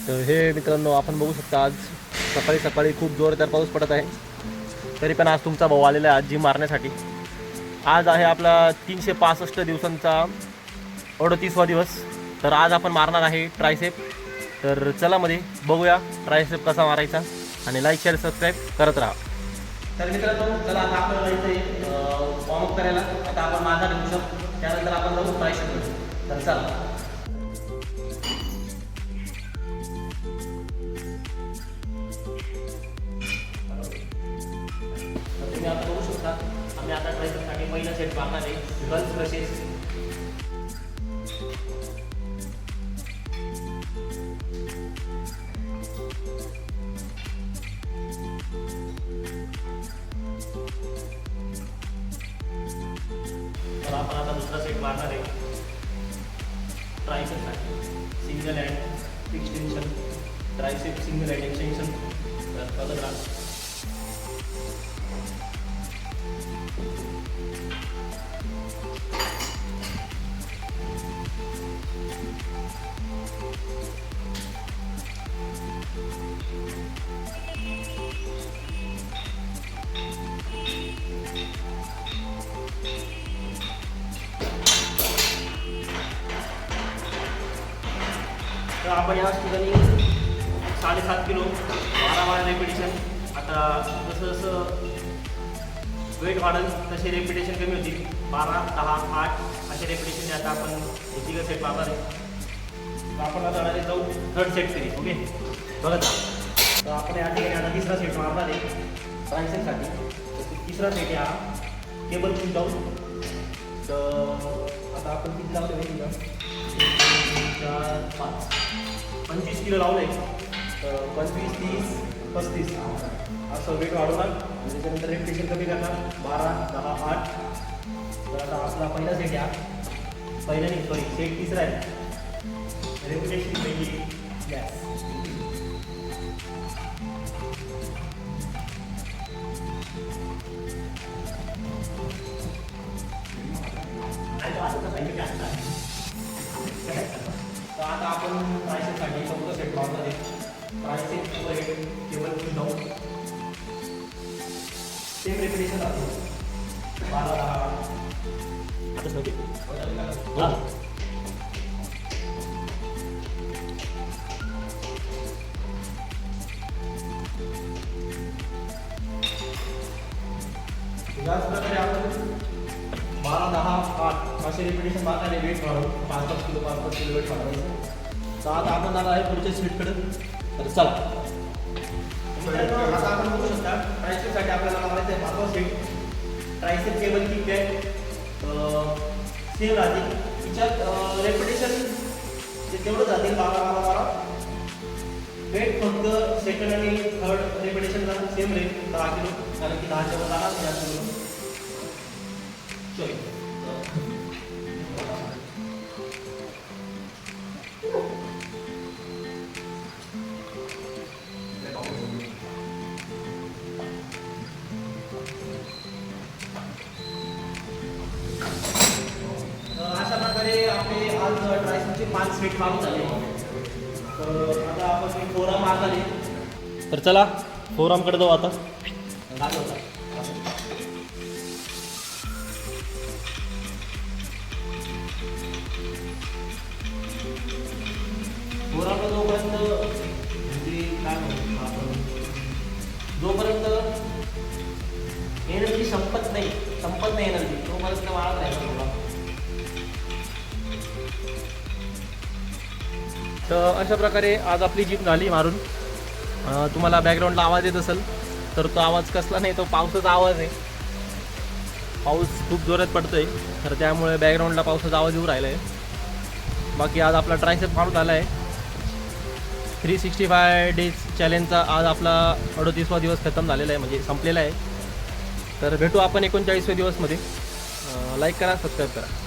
तर हे मित्रांनो आपण बघू शकता आज सकाळी सकाळी खूप जोरदार पाऊस पडत आहे, तरी पण आज तुमचा भाऊ आलेला आहे आज जिम मारण्यासाठी. आज आहे आपला 365 दिवसांचा 38वा दिवस. तर आज आपण मारणार आहे ट्रायसेप. तर चला मध्ये बघूया ट्रायसेप कसा मारायचा आणि लाईक शेअर सबस्क्राईब करत राहा. तर मित्रांनो चला आता आपल्याला जायचं वॉर्मअप करायला. आता आपण माझा पुशअप त्यानंतर आपण जाऊ ट्रायसेप करू. तर चला. तुम्ही आता बघू शकता आम्ही आता ट्रायसेपसाठी पहिला सेट मारणार आहे गर्ल्स ब्रशेस. तर आपण आता दुसरा सेट मारणार आहे ट्रायसेपसाठी single hand extension. Tricep single hand extension. तर बघत राहा. तर आपण या ठिकाणी 7.5 किलो 12 रेपिटेशन. आता जसं जसं वेट वाढेल तसे रेपिटेशन कमी होतील. 12, 10, 8 असे रेपिटेशन आता आपण तिघं सेट मारणार आहे. तर आपण आता जाऊ थर्ड सेट तरी. ओके बघत. तर आपण या ठिकाणी आता तिसरा सेट मारणार आहे ट्रायसेपसाठी. तिसरा सेट हा केबल पुश डाऊन. तर आता आपण किती लावतो माहिती का? 4, 5 25 किलो लावलं आहे. 25, 30, 35 असं वेट वाढवणार आणि त्याच्यानंतर रेपिटेशन कमी करणार. 12, 10, 8. तर आता आपला पहिला सेट या पहिला नाही सॉरी सेट तिसरा आहे. रेपिटेशन पहिली गॅस. तर आता आपण ट्रायसेपसाठी चौथा सेट लावणार आहे. ट्रायसेप वर cable push down. Same repetition राहतो. 12, 10. आताच नव्हते याच प्रकारे आपण 12, 10, 8 असे रेपिटेशन मारणार आहे. वेट वाढवून 5-5 किलो 5-5 किलो वेट वाढवायचं. तर आता आपण जाणार आहे पुढच्या सीटकडे. तर चला. आता आपण बघू शकता ट्रायसेपसाठी आपल्याला मारायचं आहे 5वा set. Tricep cable kick back same राहते. तिच्यात रेपिटेशन तेवढं जातील 12. वेट फक्त सेकंड आणि थर्ड रेपिटेशनला सेम रेट 10 किलो. कारण की 10च्या वर जाणार नाही जास्त किलो. चल अशा प्रकारे आपले आज ट्रायसेपचे 5 सेट मारून झाले. तर आता आपण फोराम मारणार आहे. तर चला फोरामकडे जाऊ आता. फोरामला जोपर्यंत म्हणजे काय म्हणतो आपण जोपर्यंत एनर्जी संपत नाही एनर्जी तोपर्यंत वाढत राहायचं थोडा. तर अशा प्रकारे आज आपली जिम झाली मारून. तुम्हाला बॅकग्राऊंडला आवाज येत असेल तर तो आवाज कसला नाही, तो पावसाचा आवाज आहे. पाऊस खूप जोरात पडतो आहे तर त्यामुळे बॅकग्राऊंडला पावसाचा आवाज येऊ राहिला आहे. बाकी आज आपला ट्रायसेप मारून झाला आहे. 365 डेज चॅलेंजचा आज आपला 38वा दिवस खतम झालेला आहे म्हणजे संपलेला आहे. तर भेटू आपण 39व्या दिवसमध्ये. लाईक करा सबस्क्राईब करा.